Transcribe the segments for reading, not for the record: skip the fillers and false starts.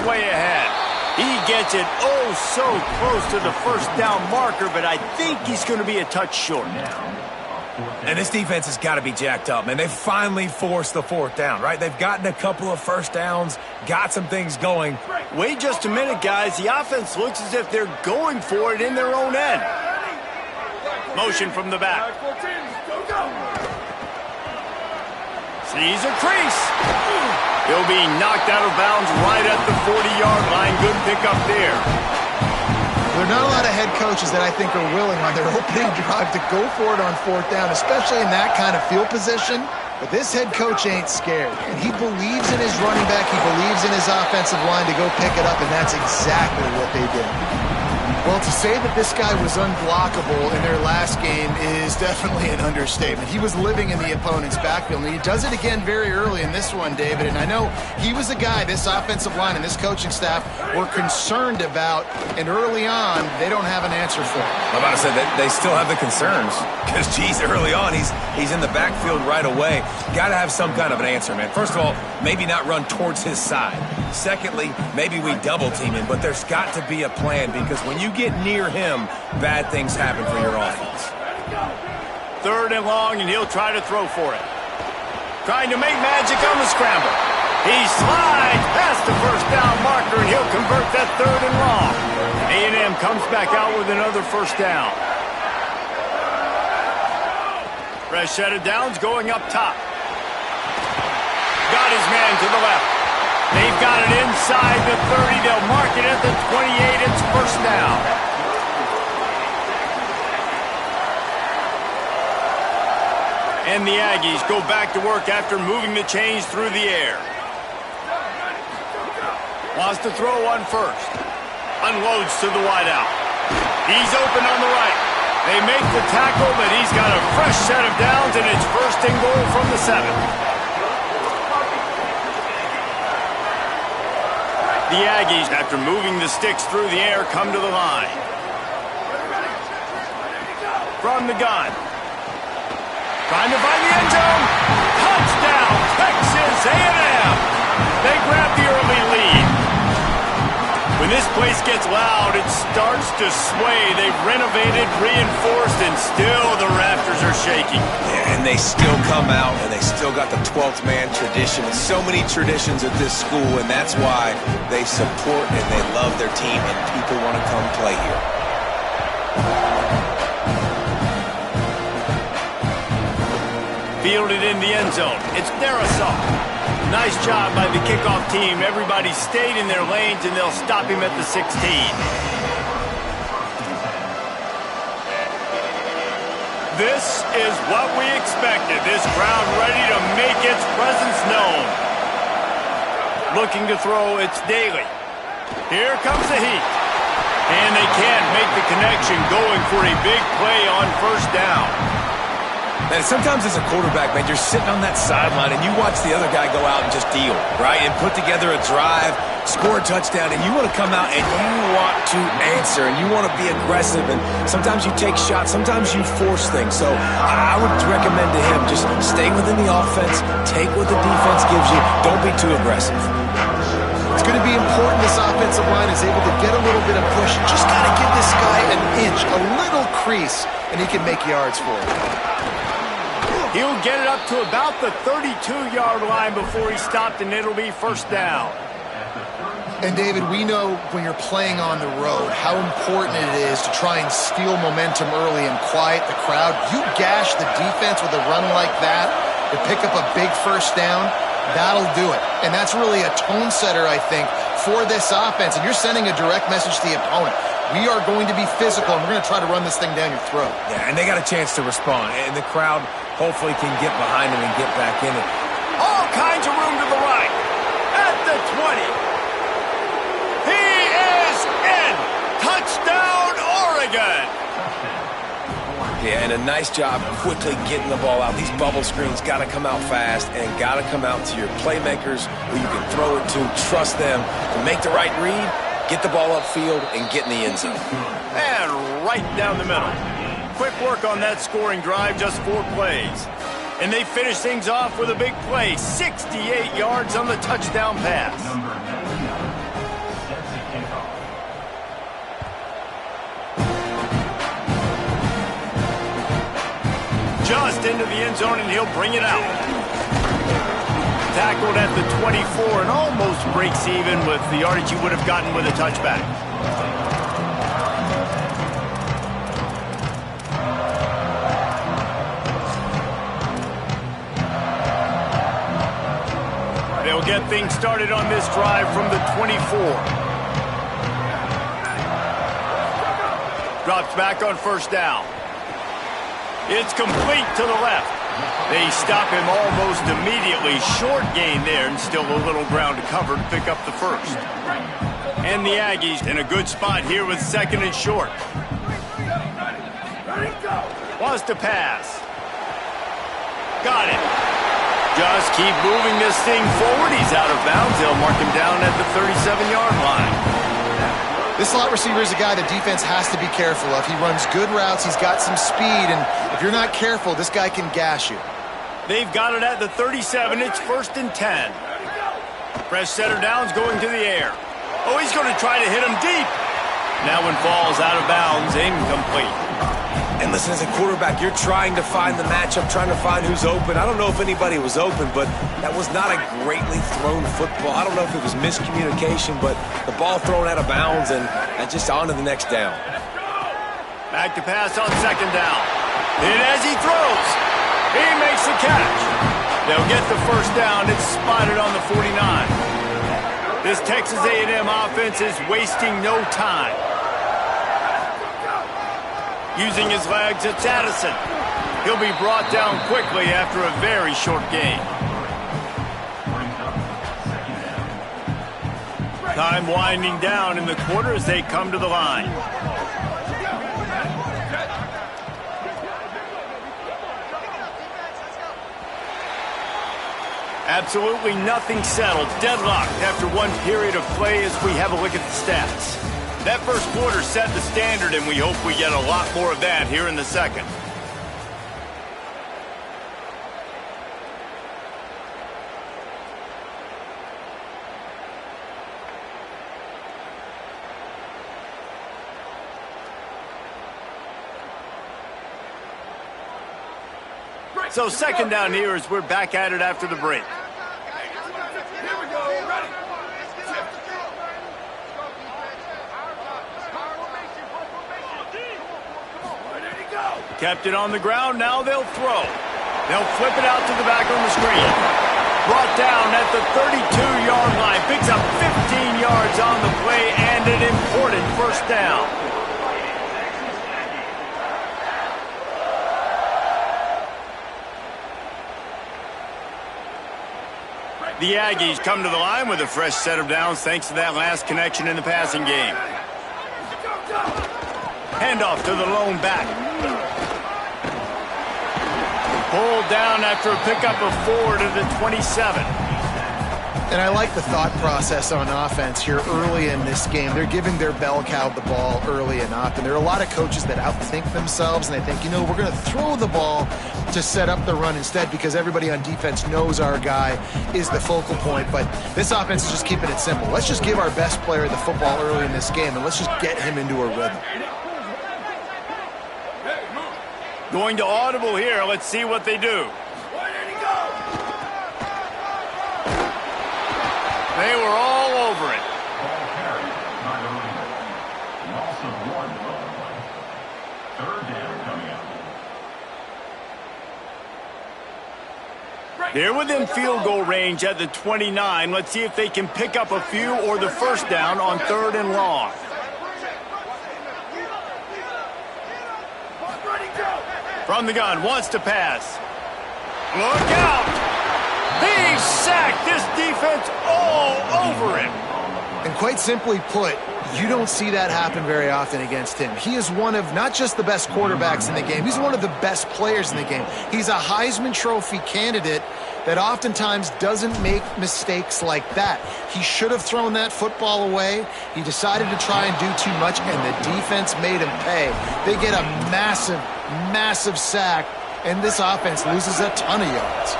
way ahead. He gets it oh so close to the first down marker, but I think he's going to be a touch short. And this defense has got to be jacked up, man. They finally forced the fourth down, right? They've gotten a couple of first downs, got some things going. Wait just a minute, guys. The offense looks as if they're going for it in their own end. Motion from the back. Sees a crease. He'll be knocked out of bounds right at the 40-yard line. Good pickup there. There are not a lot of head coaches that I think are willing on their opening drive to go for it on fourth down, especially in that kind of field position. But this head coach ain't scared, and he believes in his running back. He believes in his offensive line to go pick it up, and that's exactly what they did. Well, to say that this guy was unblockable in their last game is definitely an understatement. He was living in the opponent's backfield, and he does it again very early in this one, David. And I know he was a guy this offensive line and this coaching staff were concerned about, and early on, they don't have an answer for it. I'm about to say that they still have the concerns because, geez, early on, he's in the backfield right away. Got to have some kind of an answer, man. First of all, maybe not run towards his side. Secondly, maybe we double team him, but there's got to be a plan because when you get near him, bad things happen for your offense. Third and long, and he'll try to throw for it. Trying to make magic on the scramble. He slides past the first down marker, and he'll convert that third and long. A&M comes back out with another first down. Fresh set of downs going up top. Got his man to the left. They've got it inside the 30. They'll mark it at the 28. It's first down. And the Aggies go back to work after moving the chains through the air. Wants to throw one first. Unloads to the wideout. He's open on the right. They make the tackle, but he's got a fresh set of downs, and it's first and goal from the 7. The Aggies, after moving the sticks through the air, come to the line. From the gun. Trying to find the end zone. Touchdown, Texas A&M. They grab the early lead. When this place gets loud, it starts to sway. They've renovated, reinforced, and still the rafters are shaking. Yeah, and they still come out, and they still got the 12th man tradition. So many traditions at this school, and that's why they support and they love their team, and people want to come play here. Fielded in the end zone. It's Darasaw. Nice job by the kickoff team. Everybody stayed in their lanes, and they'll stop him at the 16. This is what we expected. This crowd ready to make its presence known. Looking to throw, it's Daly. Here comes the heat. And they can't make the connection, going for a big play on first down. And sometimes as a quarterback, man, you're sitting on that sideline and you watch the other guy go out and just deal, right? And put together a drive, score a touchdown, and you want to come out and you want to answer and you want to be aggressive. And sometimes you take shots, sometimes you force things. So I would recommend to him just stay within the offense, take what the defense gives you. Don't be too aggressive. It's going to be important this offensive line is able to get a little bit of push. Just got to give this guy an inch, a little crease, and he can make yards for it. He'll get it up to about the 32-yard line before he stopped, and it'll be first down. And, David, we know when you're playing on the road how important it is to try and steal momentum early and quiet the crowd. You gash the defense with a run like that to pick up a big first down, that'll do it. And that's really a tone setter, I think, for this offense. And you're sending a direct message to the opponent. We are going to be physical, and we're going to try to run this thing down your throat. Yeah, and they got a chance to respond. And the crowd hopefully can get behind him and get back in it. All kinds of room to the right. At the 20. He is in. Touchdown, Oregon. Yeah, and a nice job quickly getting the ball out. These bubble screens got to come out fast and got to come out to your playmakers who you can throw it to. Trust them to make the right read, get the ball upfield, and get in the end zone. And right down the middle. Quick work on that scoring drive, just 4 plays. And they finish things off with a big play, 68 yards on the touchdown pass. into the end zone, and he'll bring it out. Tackled at the 24 and almost breaks even with the yardage he would have gotten with a touchback. They'll get things started on this drive from the 24. Drops back on first down. It's complete to the left. They stop him almost immediately. Short gain there, and still a little ground to cover to pick up the first. And the Aggies in a good spot here with second and short. Wants to pass. Got it. Just keep moving this thing forward. He's out of bounds. They'll mark him down at the 37-yard line. This slot receiver is a guy the defense has to be careful of. He runs good routes. He's got some speed, and if you're not careful, this guy can gash you. They've got it at the 37. It's 1st and 10. Fresh setter downs going to the air. Oh, he's going to try to hit him deep. That one falls out of bounds, incomplete. And listen, as a quarterback, you're trying to find the matchup, trying to find who's open. I don't know if anybody was open, but that was not a greatly thrown football. I don't know if it was miscommunication, but the ball thrown out of bounds and just on to the next down. Back to pass on second down. And as he throws, he makes the catch. They'll get the first down. It's spotted on the 49. This Texas A&M offense is wasting no time. Using his legs, it's Addison. He'll be brought down quickly after a very short gain. Time winding down in the quarter as they come to the line. Absolutely nothing settled. Deadlocked after one period of play as we have a look at the stats. That first quarter set the standard, and we hope we get a lot more of that here in the second. So second down here as we're back at it after the break. Kept it on the ground, now they'll throw. They'll flip it out to the back on the screen. Brought down at the 32-yard line. Picks up 15 yards on the play and an important first down. The Aggies come to the line with a fresh set of downs thanks to that last connection in the passing game. Handoff to the lone back. Pulled down after a pickup of 4 to the 27. And I like the thought process on offense here early in this game. They're giving their bell cow the ball early enough. And there are a lot of coaches that outthink themselves, and they think, you know, we're going to throw the ball to set up the run instead because everybody on defense knows our guy is the focal point. But this offense is just keeping it simple. Let's just give our best player the football early in this game, and let's just get him into a rhythm. Going to audible here. Let's see what they do. They were all over it. They're within field goal range at the 29. Let's see if they can pick up a few or the first down on 3rd and long. From the gun, wants to pass. Look out! He's sacked. This defense all over him. And quite simply put, you don't see that happen very often against him. He is one of not just the best quarterbacks in the game, he's one of the best players in the game. He's a Heisman Trophy candidate that oftentimes doesn't make mistakes like that. He should have thrown that football away. He decided to try and do too much, and the defense made him pay. They get a massive, massive sack, and this offense loses a ton of yards.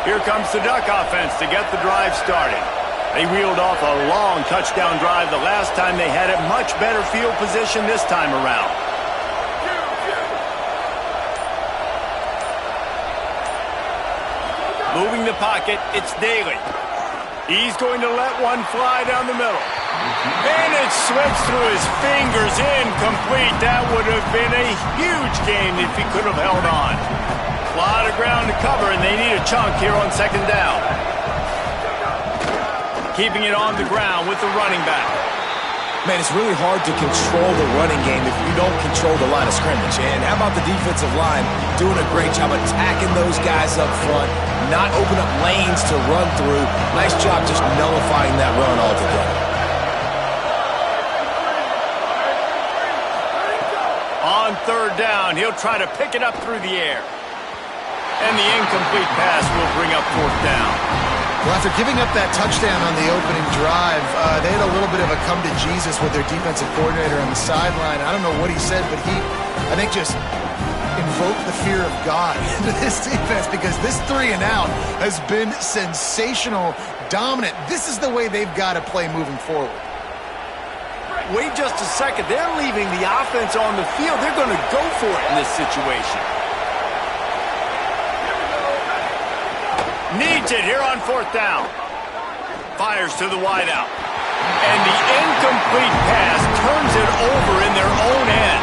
Here comes the Duck offense to get the drive started. They reeled off a long touchdown drive the last time they had it. Much better field position this time around. Moving the pocket, it's Daly. He's going to let one fly down the middle. And it slips through his fingers, incomplete. That would have been a huge gain if he could have held on. A lot of ground to cover, and they need a chunk here on second down. Keeping it on the ground with the running back. Man, it's really hard to control the running game if you don't control the line of scrimmage. And how about the defensive line doing a great job attacking those guys up front, not open up lanes to run through. Nice job just nullifying that run altogether. On third down, he'll try to pick it up through the air. And the incomplete pass will bring up fourth down. Well, after giving up that touchdown on the opening drive, they had a little bit of a come to Jesus with their defensive coordinator on the sideline. I don't know what he said, but he, I think, just invoked the fear of God into this defense because this 3 and out has been sensational, dominant. This is the way they've got to play moving forward. Wait just a second. They're leaving the offense on the field. They're going to go for it in this situation. Needs it here on fourth down. Fires to the wideout. And the incomplete pass turns it over in their own end.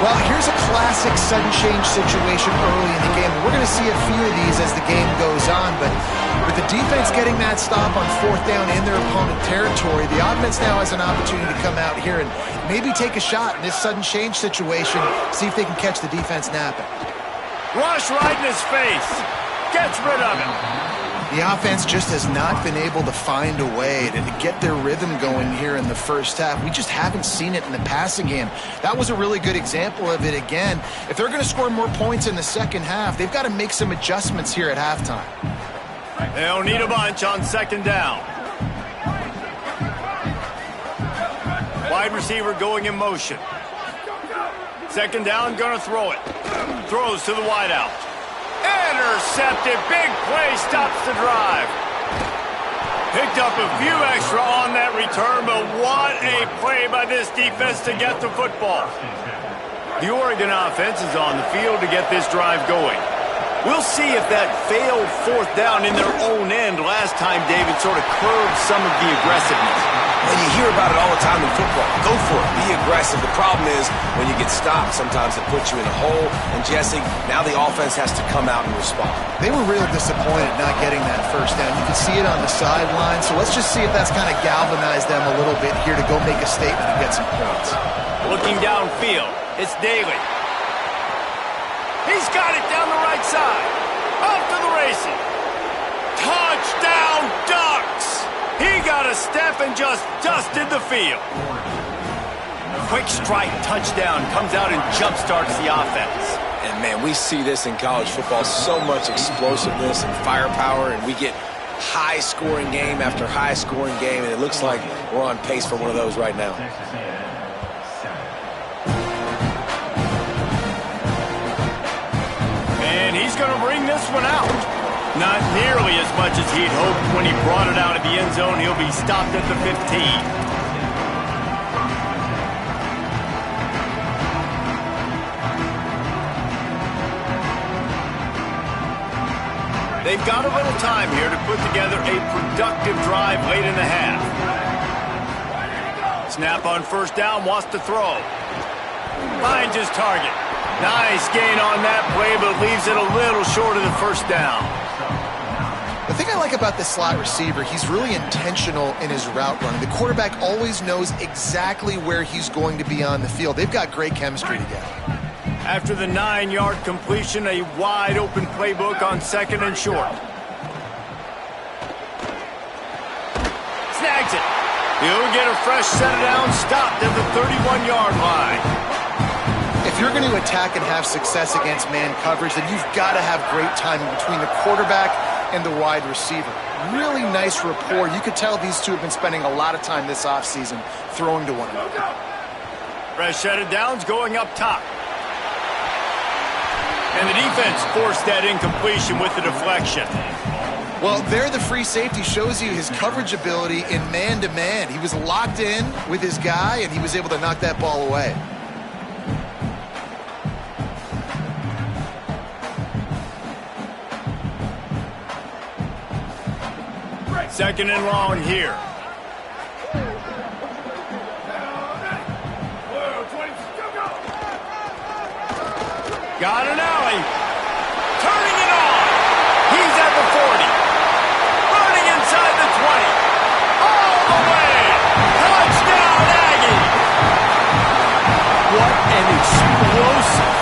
Well, here's a classic sudden change situation early in the game. We're going to see a few of these as the game goes on, but with the defense getting that stop on fourth down in their opponent territory, the offense now has an opportunity to come out here and maybe take a shot in this sudden change situation, see if they can catch the defense napping. Rush right in his face. Gets rid of it. The offense just has not been able to find a way to get their rhythm going here in the first half. We just haven't seen it in the passing game. That was a really good example of it again. If they're going to score more points in the second half, they've got to make some adjustments here at halftime. They'll need a bunch on second down. Wide receiver going in motion. Second down, going to throw it. Throws to the wideout. Intercepted. Big play stops the drive. Picked up a few extra on that return, but what a play by this defense to get the football. The Oregon offense is on the field to get this drive going. We'll see if that failed fourth down in their own end last time, David, sort of curbed some of the aggressiveness. And you hear about it all the time in football. Go for it. Be aggressive. The problem is when you get stopped, sometimes it puts you in a hole. And, Jesse, now the offense has to come out and respond. They were real disappointed not getting that first down. You can see it on the sideline. So let's just see if that's kind of galvanized them a little bit here to go make a statement and get some points. Looking downfield, it's Daly. He's got it down the right side. Off to the races. Touchdown, Ducks! He got a step and just dusted the field. Quick strike touchdown comes out and jump-starts the offense. And, man, we see this in college football, so much explosiveness and firepower, and we get high-scoring game after high-scoring game, and it looks like we're on pace for one of those right now. And he's going to bring this one out. Not nearly as much as he'd hoped when he brought it out of the end zone. He'll be stopped at the 15. They've got a little time here to put together a productive drive late in the half. Snap on first down, wants to throw. Finds his target. Nice gain on that play, but leaves it a little short of the first down. The thing I like about this slot receiver, he's really intentional in his route running. The quarterback always knows exactly where he's going to be on the field. They've got great chemistry together. After the 9-yard completion, a wide-open playbook on second and short. Snags it. He'll get a fresh set down, stopped at the 31-yard line. If you're going to attack and have success against man coverage, then you've got to have great timing between the quarterback and the wide receiver. Really nice rapport. You could tell these two have been spending a lot of time this offseason throwing to one another. Fresh set of downs going up top. And the defense forced that incompletion with the deflection. Well, there the free safety shows you his coverage ability in man-to-man. He was locked in with his guy, and he was able to knock that ball away. Second and long here. Got an alley. Turning it on. He's at the 40. Running inside the 20. All the way. Touchdown, Aggie. What an explosive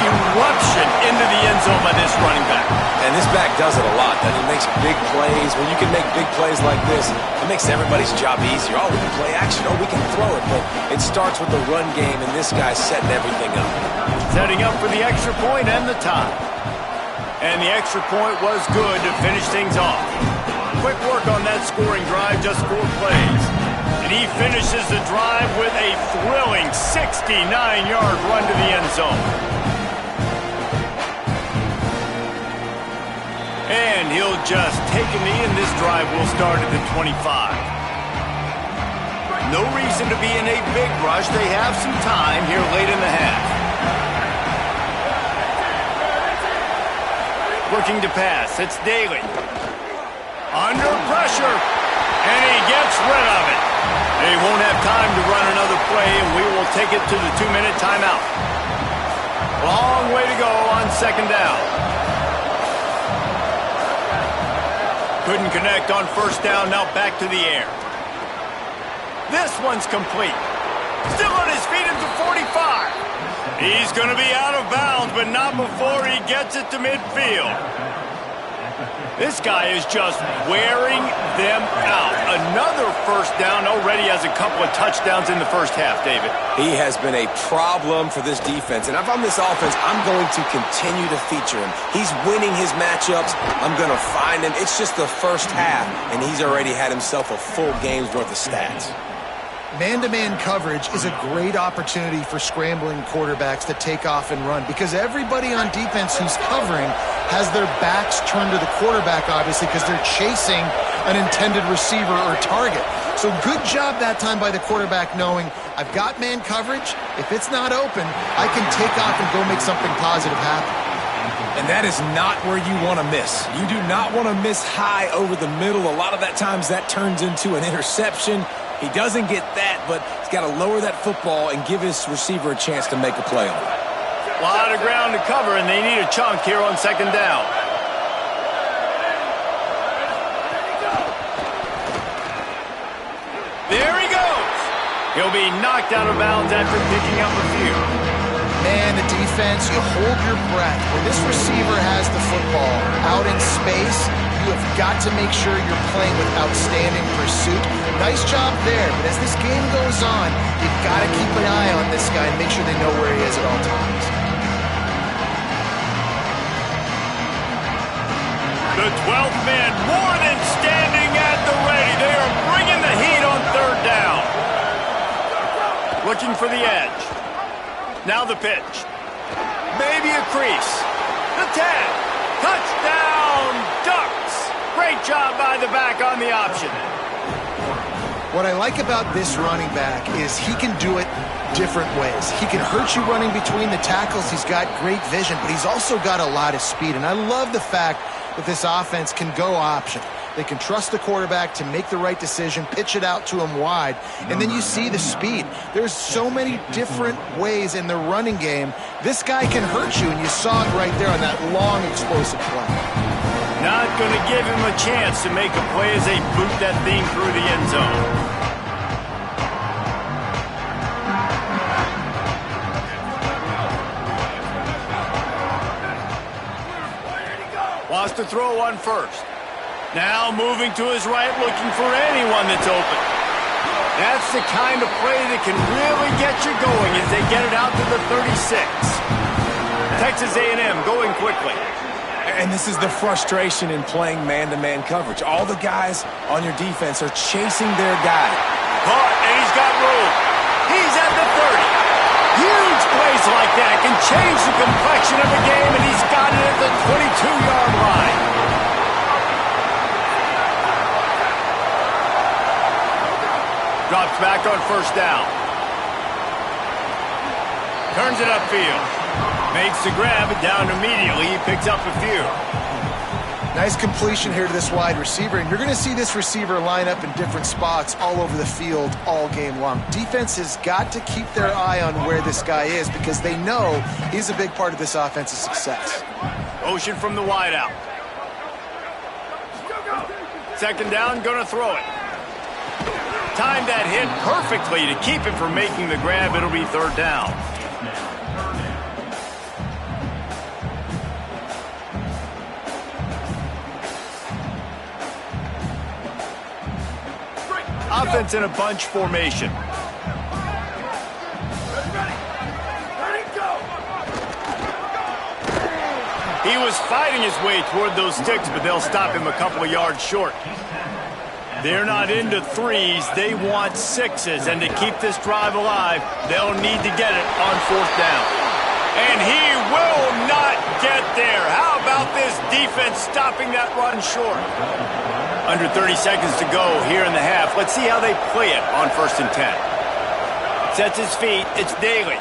eruption into the end zone by this running back. And this back does it a lot. That he makes big plays. When you can make big plays like this, it makes everybody's job easier. Oh, we can play action. Oh, we can throw it. But it starts with the run game, and this guy's setting everything up. Setting up for the extra point and the tie. And the extra point was good to finish things off. Quick work on that scoring drive, just 4 plays. And he finishes the drive with a thrilling 69-yard run to the end zone. And he'll just take a knee, and this drive will start at the 25. No reason to be in a big rush. They have some time here late in the half. Looking to pass. It's Daly. Under pressure. And he gets rid of it. They won't have time to run another play, and we will take it to the 2-minute timeout. Long way to go on second down. Couldn't connect on first down. Now back to the air. This one's complete. Still on his feet at the 45. He's going to be out of bounds, but not before he gets it to midfield. This guy is just wearing them out. Another first down, already has a couple of touchdowns in the first half, David. He has been a problem for this defense. And if I'm this offense, I'm going to continue to feature him. He's winning his matchups. I'm going to find him. It's just the first half, and he's already had himself a full game's worth of stats. Man-to-man coverage is a great opportunity for scrambling quarterbacks to take off and run because everybody on defense who's covering has their backs turned to the quarterback, obviously, because they're chasing an intended receiver or target. So good job that time by the quarterback knowing I've got man coverage. If it's not open, I can take off and go make something positive happen. And that is not where you want to miss. You do not want to miss high over the middle. A lot of that times that turns into an interception. He doesn't get that, but he's got to lower that football and give his receiver a chance to make a play on it. A lot of ground to cover, and they need a chunk here on second down. There he goes. He'll be knocked out of bounds after picking up a few. Man, the defense, you hold your breath. When this receiver has the football out in space, you have got to make sure you're playing with outstanding pursuit. Nice job there, but as this game goes on, you've got to keep an eye on this guy and make sure they know where he is at all times. The 12th man more than standing at the ready. They are bringing the heat on third down. Looking for the edge. Now the pitch. Maybe a crease. The 10. Touchdown, Ducks. Great job by the back on the option. What I like about this running back is he can do it different ways. He can hurt you running between the tackles. He's got great vision, but he's also got a lot of speed. And I love the fact that this offense can go option. They can trust the quarterback to make the right decision, pitch it out to him wide, and then you see the speed. There's so many different ways in the running game. This guy can hurt you, and you saw it right there on that long, explosive play. Not going to give him a chance to make a play as they boot that thing through the end zone. Wants to throw on first. Now moving to his right, looking for anyone that's open. That's the kind of play that can really get you going as they get it out to the 36. Texas A&M going quickly. And this is the frustration in playing man-to-man coverage. All the guys on your defense are chasing their guy. Caught, and he's got room. He's at the 30. Huge plays like that can change the complexion of the game, and he's got it at the 22-yard line. Drops back on first down. Turns it upfield. Makes the grab, down immediately. He picks up a few. Nice completion here to this wide receiver, and you're going to see this receiver line up in different spots all over the field all game long. Defense has got to keep their eye on where this guy is because they know he's a big part of this offense's success. Motion from the wide out. Second down, going to throw it. Timed that hit perfectly to keep him from making the grab. It'll be third down. Offense in a bunch formation. He was fighting his way toward those sticks, but they'll stop him a couple of yards short. They're not into threes. They want sixes, and to keep this drive alive, they'll need to get it on fourth down. And he will not get there. How about this defense stopping that run short? Under 30 seconds to go here in the half. Let's see how they play it on 1st and 10. Sets his feet. It's Daly.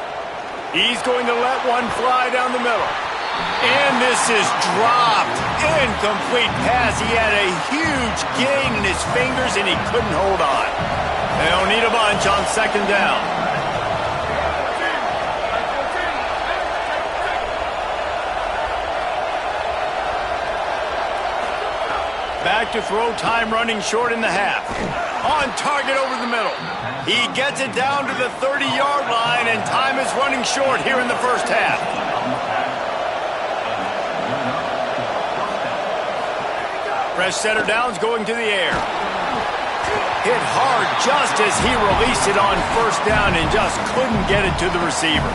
He's going to let one fly down the middle. And this is dropped. Incomplete pass. He had a huge gain in his fingers, and he couldn't hold on. They'll need a bunch on 2nd down. Back to throw, time running short in the half. On target over the middle. He gets it down to the 30-yard line, and time is running short here in the first half. Fresh center downs going to the air. Hit hard just as he released it on 1st down and just couldn't get it to the receiver.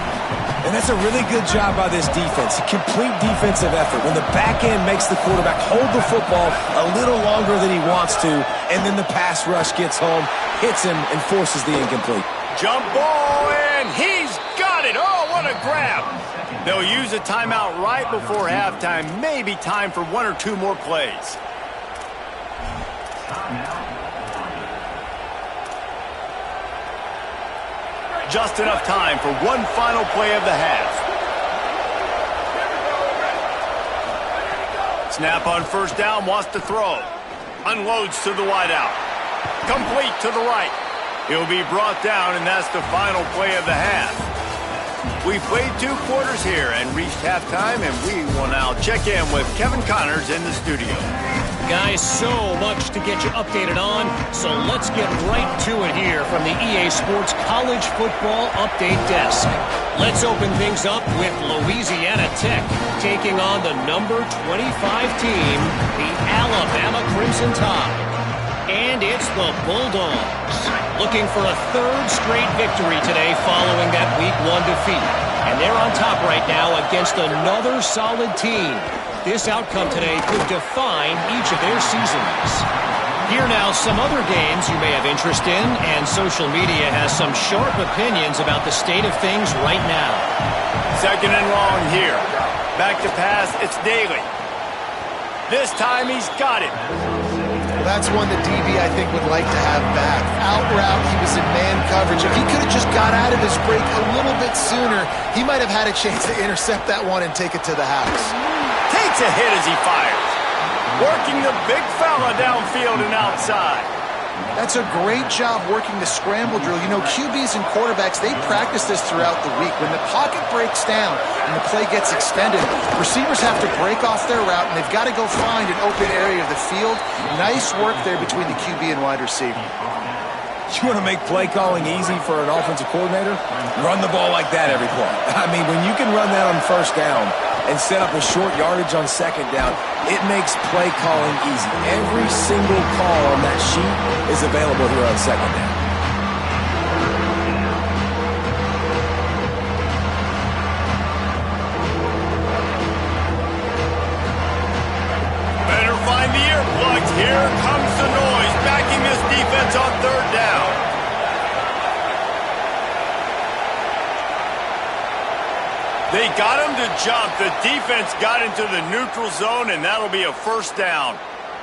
And that's a really good job by this defense. Complete defensive effort. When the back end makes the quarterback hold the football a little longer than he wants to, and then the pass rush gets home, hits him, and forces the incomplete. Jump ball, and he's got it. Oh, what a grab. They'll use a timeout right before halftime. Maybe time for 1 or 2 more plays. Just enough time for one final play of the half. Snap on 1st down, wants to throw. Unloads to the wideout. Complete to the right. He'll be brought down, and that's the final play of the half. We've played 2 quarters here and reached halftime, and we will now check in with Kevin Connors in the studio. Guys, so much to get you updated on, so let's get right to it here from the EA Sports College Football Update Desk. Let's open things up with Louisiana Tech taking on the number 25 team, the Alabama Crimson Tide. And it's the Bulldogs looking for a 3rd straight victory today following that Week 1 defeat. And they're on top right now against another solid team. This outcome today could define each of their seasons. Here now some other games you may have interest in, and social media has some sharp opinions about the state of things right now. 2nd and long here. Back to pass, it's Daly. This time he's got it. Well, that's one that DB, I think, would like to have back. Out route, he was in man coverage. If he could have just got out of his break a little bit sooner, he might have had a chance to intercept that one and take it to the house. Takes a hit as he fires. Working the big fella downfield and outside. That's a great job working the scramble drill. You know, QBs and quarterbacks, they practice this throughout the week. When the pocket breaks down and the play gets extended, receivers have to break off their route, and they've got to go find an open area of the field. Nice work there between the QB and wide receiver. You want to make play calling easy for an offensive coordinator? Run the ball like that every play. I mean, when you can run that on 1st down and set up a short yardage on 2nd down, it makes play calling easy. Every single call on that sheet is available here on 2nd down. Better find the earplugs. Here comes the noise, backing this defense on 3rd down. They got him to jump. The defense got into the neutral zone, and that'll be a 1st down.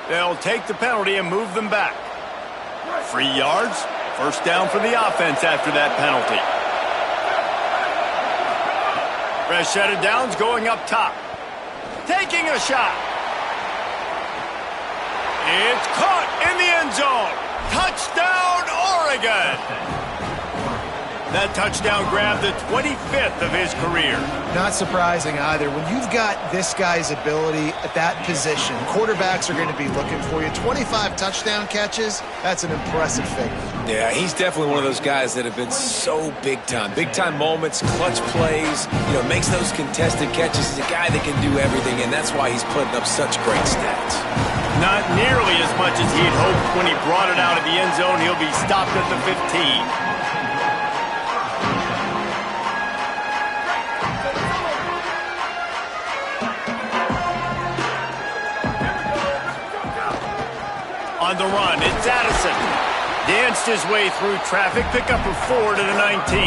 They'll take the penalty and move them back. 3 yards, 1st down for the offense after that penalty. Fresh set of downs going up top. Taking a shot. It's caught in the end zone. Touchdown, Oregon. That touchdown grabbed the 25th of his career. Not surprising either. When you've got this guy's ability at that position, quarterbacks are going to be looking for you. 25 touchdown catches, that's an impressive figure. Yeah, he's definitely one of those guys that have been so big time. Big time moments, clutch plays, makes those contested catches. He's a guy that can do everything, and that's why he's putting up such great stats. Not nearly as much as he'd hoped when he brought it out of the end zone. He'll be stopped at the 15. On the run, it's Addison. Danced his way through traffic, pick up a 4 to the 19.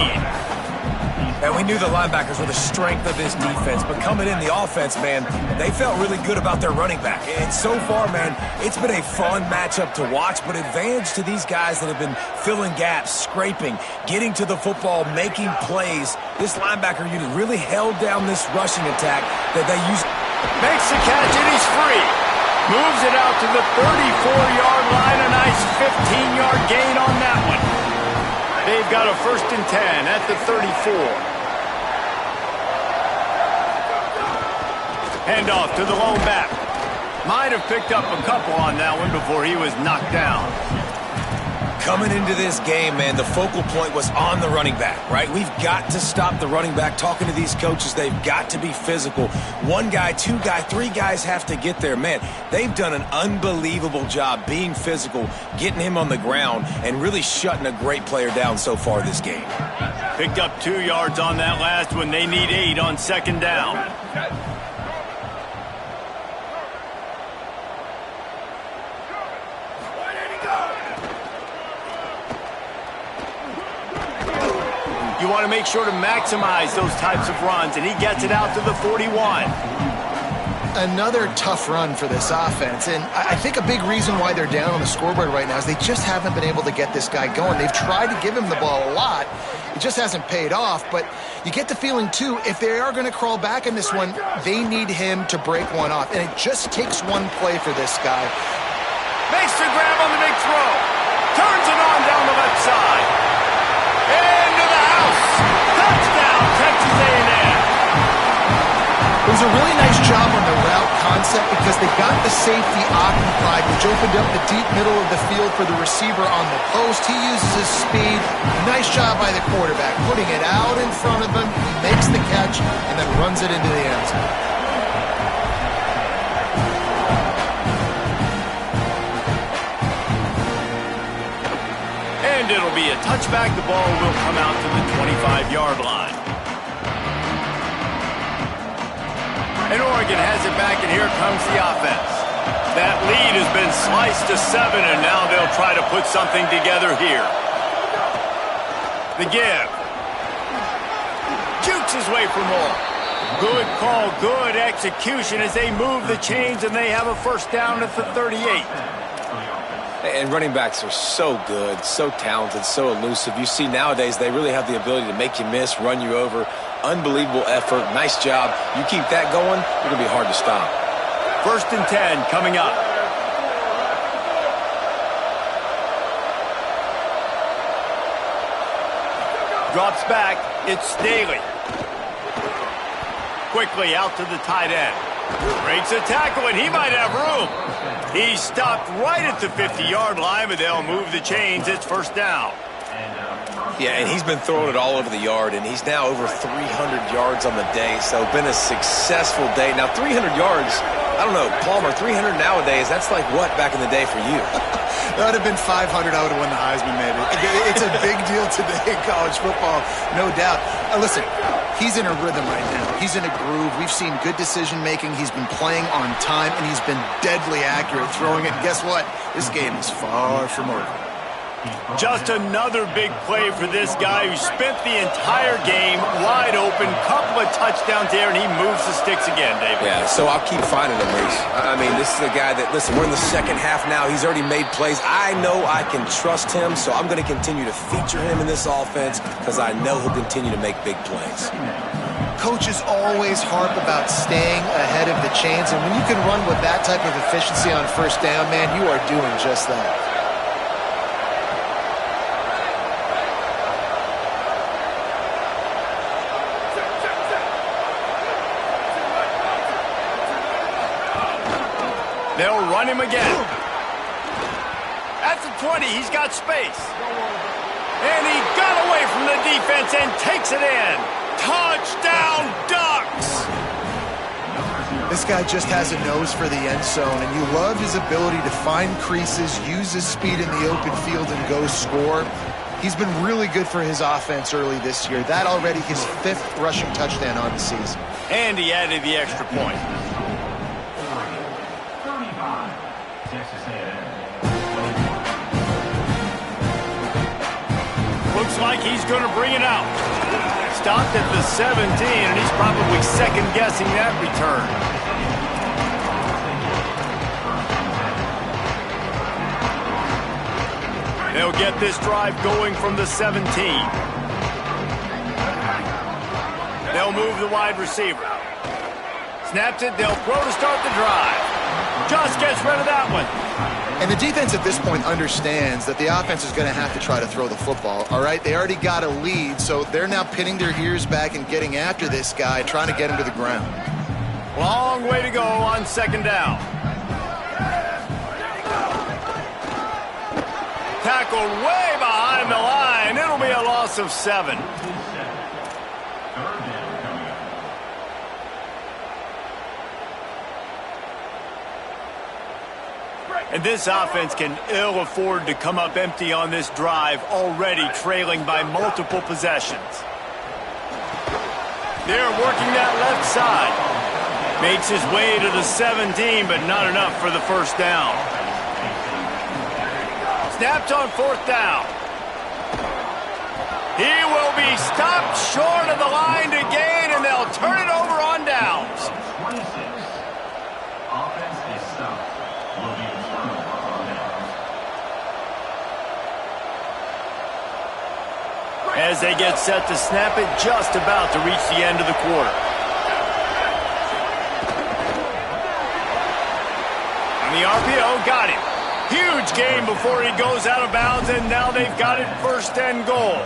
And we knew the linebackers were the strength of this defense, but coming in the offense, man, they felt really good about their running back. And so far, man, it's been a fun matchup to watch, but advantage to these guys that have been filling gaps, scraping, getting to the football, making plays. This linebacker unit really held down this rushing attack that they used. Makes the catch, and he's free. Moves it out to the 34-yard line. A nice 15-yard gain on that one. They've got a 1st and 10 at the 34. Handoff to the lone back. Might have picked up a couple on that one before he was knocked down. Coming into this game, man, the focal point was on the running back, right? We've got to stop the running back. Talking to these coaches, they've got to be physical. 1 guy, 2 guy, 3 guys have to get there. Man, they've done an unbelievable job being physical, getting him on the ground, and really shutting a great player down so far this game. Picked up 2 yards on that last one. They need 8 on 2nd down. You want to make sure to maximize those types of runs, and he gets it out to the 41. Another tough run for this offense, and I think a big reason why they're down on the scoreboard right now is they just haven't been able to get this guy going. They've tried to give him the ball a lot. It just hasn't paid off, but you get the feeling, too, if they are going to crawl back in this one, they need him to break one off, and it just takes one play for this guy. Makes the grab on the big throw. Turns it on down the left side. Into the house. Touchdown, Texas A&M. It was a really nice job on the route concept because they got the safety occupied, which opened up the deep middle of the field for the receiver on the post. He uses his speed. Nice job by the quarterback, putting it out in front of him. He makes the catch and then runs it into the end zone. And it'll be a touchback. The ball will come out to the 25-yard line. And Oregon has it back, and here comes the offense. That lead has been sliced to 7, and now they'll try to put something together here. The give. Jukes his way for more. Good call, good execution as they move the chains, and they have a 1st down at the 38. And running backs are so good, so talented, so elusive. You see nowadays they really have the ability to make you miss, run you over. Unbelievable effort. Nice job. You keep that going, you're going to be hard to stop. 1st and 10 coming up. Drops back. It's Staley. Quickly out to the tight end. Breaks a tackle, and he might have room. He stopped right at the 50-yard line, but they'll move the chains. It's 1st down. Yeah, and he's been throwing it all over the yard, and he's now over 300 yards on the day, so been a successful day. Now, 300 yards, I don't know, Palmer, 300 nowadays, that's like what back in the day for you? That would have been 500. I would have won the Heisman, maybe. It's a big deal today in college football, no doubt. Listen, he's in a rhythm right now. He's in a groove. We've seen good decision-making. He's been playing on time, and he's been deadly accurate throwing it. And guess what? This game is far from over. Just another big play for this guy who spent the entire game wide open, couple of touchdowns there, and he moves the sticks again, David. Yeah, so I'll keep finding him, Reese. I mean, this is a guy that, listen, we're in the second half now. He's already made plays. I know I can trust him, so I'm going to continue to feature him in this offense because I know he'll continue to make big plays. Coaches always harp about staying ahead of the chains, and when you can run with that type of efficiency on first down, man, you are doing just that. They'll run him again. At the 20, he's got space. And he got away from the defense and takes it in. Touchdown, Ducks! This guy just has a nose for the end zone, and you love his ability to find creases, use his speed in the open field, and go score. He's been really good for his offense early this year. That already his 5th rushing touchdown on the season. And he added the extra point. Looks like he's going to bring it out. Stopped at the 17, and he's probably second-guessing that return. They'll get this drive going from the 17. They'll move the wide receiver. Snaps it, they'll throw to start the drive. Just gets rid of that one. And the defense at this point understands that the offense is going to have to try to throw the football, all right? They already got a lead, so they're now pinning their ears back and getting after this guy, trying to get him to the ground. Long way to go on second down. Tackled way behind the line. It'll be a loss of 7. And this offense can ill afford to come up empty on this drive, already trailing by multiple possessions. They're working that left side. Makes his way to the 17, but not enough for the first down. Snapped on 4th down. He will be stopped short of the line to gain, and they'll turn it over on downs. As they get set to snap it, just about to reach the end of the quarter. On the RPO, got him. Huge gain before he goes out of bounds, and now they've got it 1st and goal.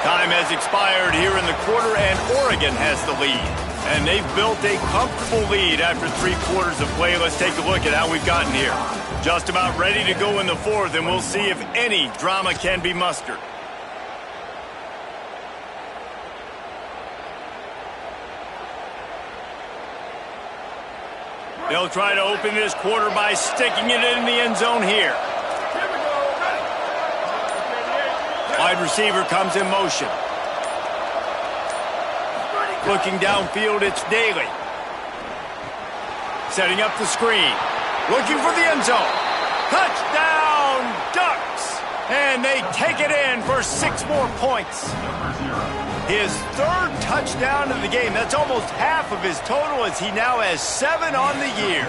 Time has expired here in the quarter, and Oregon has the lead. And they've built a comfortable lead after 3 quarters of play. Let's take a look at how we've gotten here. Just about ready to go in the 4th, and we'll see if any drama can be mustered. They'll try to open this quarter by sticking it in the end zone here. Wide receiver comes in motion. Looking downfield, it's Daly. Setting up the screen. Looking for the end zone. Touchdown, Ducks! And they take it in for 6 more points. His 3rd touchdown of the game. That's almost half of his total, as he now has 7 on the year.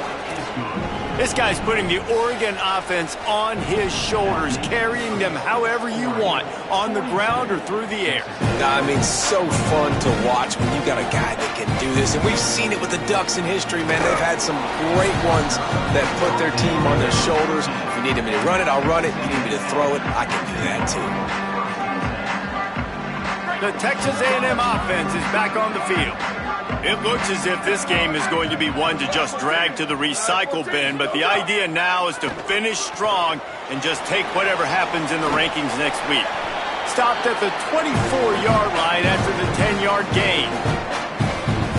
This guy's putting the Oregon offense on his shoulders, carrying them however you want, on the ground or through the air. I mean, so fun to watch when you got a guy that can do this. And we've seen it with the Ducks in history, man. They've had some great ones that put their team on their shoulders. If you need me to run it, I'll run it. If you need me to throw it, I can do that too. The Texas A&M offense is back on the field. It looks as if this game is going to be one to just drag to the recycle bin, but the idea now is to finish strong and just take whatever happens in the rankings next week. Stopped at the 24-yard line after the 10-yard gain.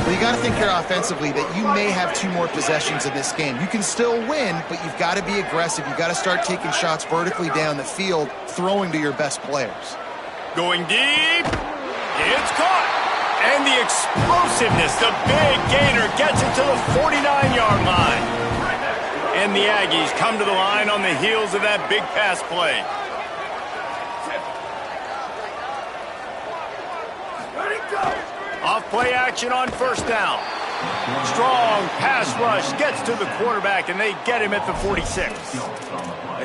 Well, you got to think here offensively that you may have 2 more possessions in this game. You can still win, but you've got to be aggressive. You've got to start taking shots vertically down the field, throwing to your best players. Going deep. It's caught. And the explosiveness, the big gainer gets it to the 49-yard line. And the Aggies come to the line on the heels of that big pass play. Off play action on first down. Strong pass rush gets to the quarterback, and they get him at the 46.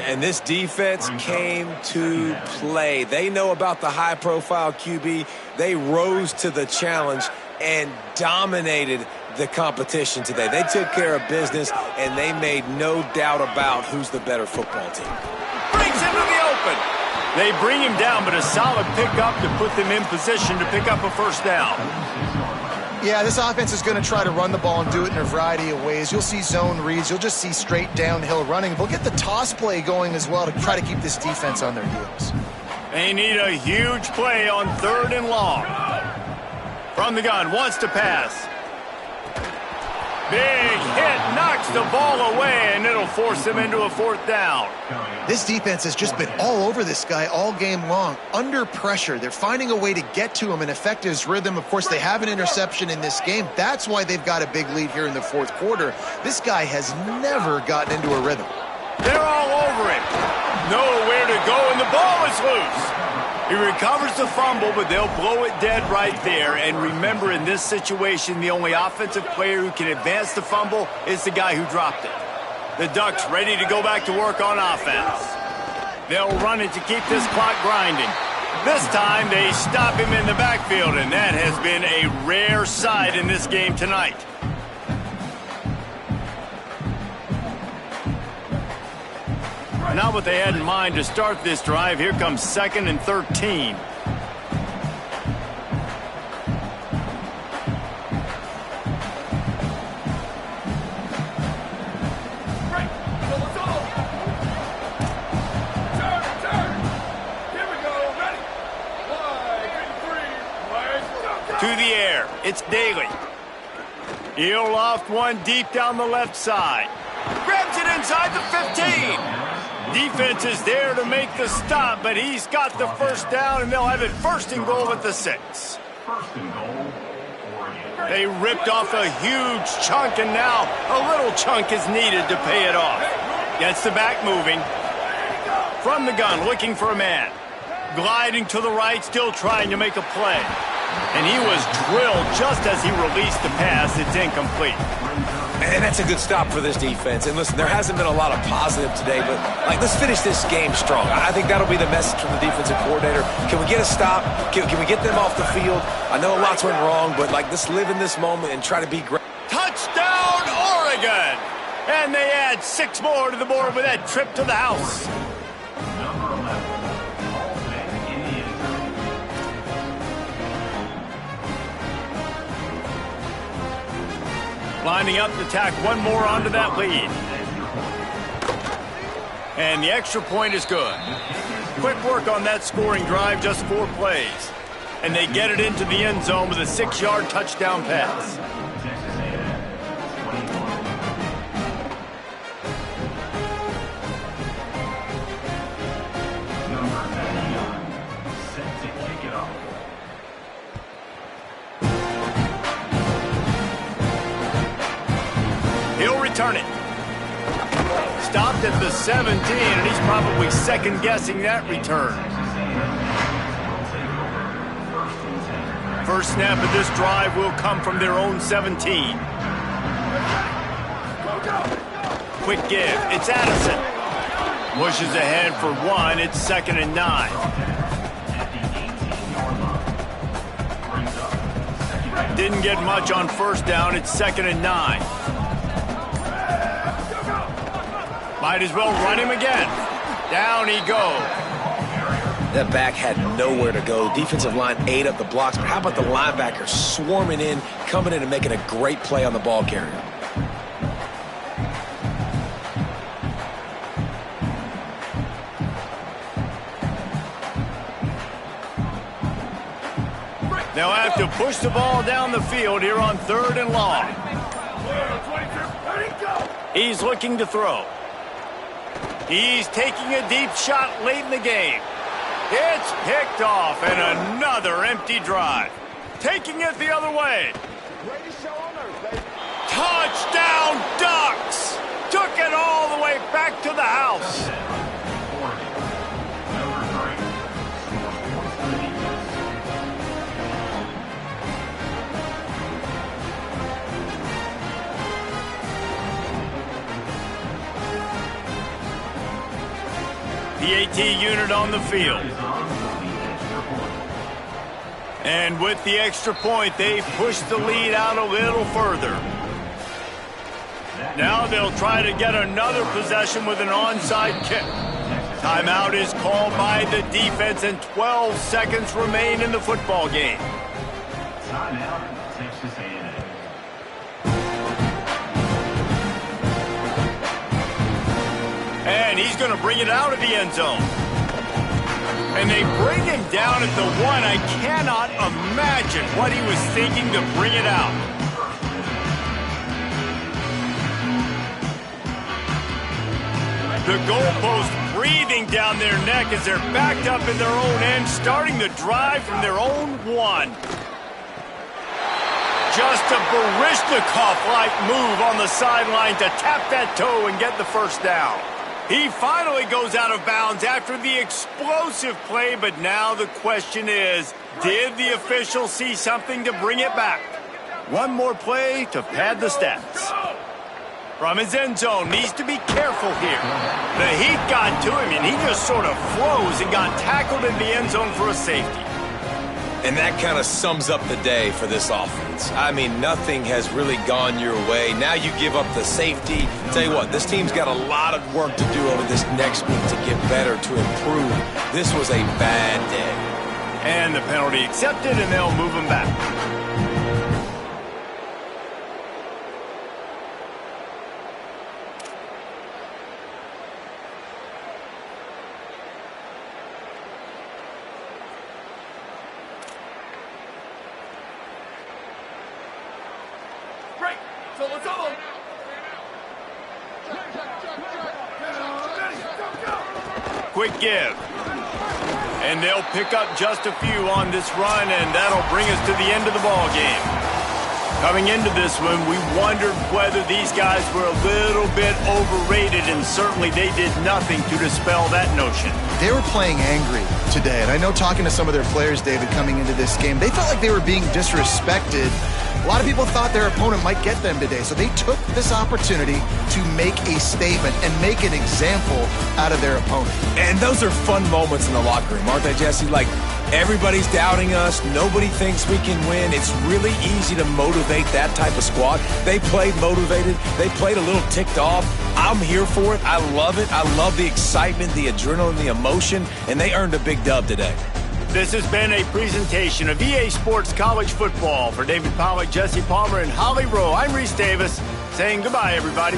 And this defense came to play. They know about the high-profile QB. They rose to the challenge and dominated the competition today. They took care of business, and they made no doubt about who's the better football team. Brings him to the open. They bring him down, but a solid pickup to put them in position to pick up a first down. Yeah, this offense is going to try to run the ball and do it in a variety of ways. You'll see zone reads. You'll just see straight downhill running. They'll get the toss play going as well to try to keep this defense on their heels. They need a huge play on 3rd and long. From the gun, wants to pass. Big hit, knocks the ball away, and it'll force him into a 4th down. This defense has just been all over this guy all game long. Under pressure, they're finding a way to get to him and affect his rhythm. Of course, they have an interception in this game. That's why they've got a big lead here in the 4th quarter. This guy has never gotten into a rhythm. They're all over him. Nowhere to go, and the ball is loose. He recovers the fumble, but they'll blow it dead right there. And remember, in this situation, the only offensive player who can advance the fumble is the guy who dropped it. The Ducks ready to go back to work on offense. They'll run it to keep this clock grinding. This time, they stop him in the backfield, and that has been a rare sight in this game tonight. Not what they had in mind to start this drive. Here comes 2nd and 13. To the air, it's Daly. He'll loft one deep down the left side. Grabs it inside the 15. Defense is there to make the stop, but he's got the first down, and they'll have it 1st and goal at the 6. They ripped off a huge chunk, and now a little chunk is needed to pay it off. Gets the back moving. From the gun, looking for a man. Gliding to the right, still trying to make a play. And he was drilled just as he released the pass. It's incomplete. And that's a good stop for this defense. And listen, there hasn't been a lot of positive today, but let's finish this game strong. I think that'll be the message from the defensive coordinator. Can we get a stop? Can we get them off the field? I know lots went wrong, but let's live in this moment and try to be great. Touchdown, Oregon! And they add 6 more to the board with that trip to the house. Lining up to tack one more onto that lead. And the extra point is good. Quick work on that scoring drive, just 4 plays. And they get it into the end zone with a 6-yard touchdown pass. He'll return it. Stopped at the 17, and he's probably second-guessing that return. First snap of this drive will come from their own 17. Quick give. It's Addison. Pushes ahead for 1. It's 2nd and 9. Didn't get much on first down. It's 2nd and 9. Might as well run him again. Down he goes. That back had nowhere to go. Defensive line ate up the blocks, but how about the linebacker swarming in, coming in and making a great play on the ball carrier? They'll have to push the ball down the field here on 3rd and long. He's looking to throw. He's taking a deep shot late in the game. It's picked off, and another empty drive. taking it the other way. Touchdown, Ducks! Took it all the way back to the house. The AT unit on the field. And with the extra point, they push the lead out a little further. Now they'll try to get another possession with an onside kick. Timeout is called by the defense, and 12 seconds remain in the football game. Timeout, Texas A&M. And he's going to bring it out of the end zone. And they bring him down at the 1. I cannot imagine what he was thinking to bring it out. The goalpost breathing down their neck as they're backed up in their own end, starting the drive from their own 1. Just a Baryshnikov-like move on the sideline to tap that toe and get the first down. He finally goes out of bounds after the explosive play, but now the question is, did the official see something to bring it back? One more play to pad the stats. From his end zone, needs to be careful here. The heat got to him, and he just sort of froze and got tackled in the end zone for a safety. And that kind of sums up the day for this offense. I mean, nothing has really gone your way. Now you give up the safety. Tell you what, this team's got a lot of work to do over this next week to get better, to improve. This was a bad day. And the penalty accepted, and they'll move him back. Quick give. And they'll pick up just a few on this run, and that'll bring us to the end of the ball game. Coming into this one, we wondered whether these guys were a little bit overrated, and certainly they did nothing to dispel that notion. They were playing angry today, and I know talking to some of their players, David, coming into this game, they felt like they were being disrespected. A lot of people thought their opponent might get them today, so they took this opportunity to make a statement and make an example out of their opponent. And those are fun moments in the locker room, aren't they, Jesse? Like, everybody's doubting us. Nobody thinks we can win. It's really easy to motivate that type of squad. They played motivated. They played a little ticked off. I'm here for it. I love it. I love the excitement, the adrenaline, the emotion, and they earned a big dub today. This has been a presentation of EA Sports College Football. For David Pollack, Jesse Palmer, and Holly Rowe, I'm Reese Davis, saying goodbye, everybody.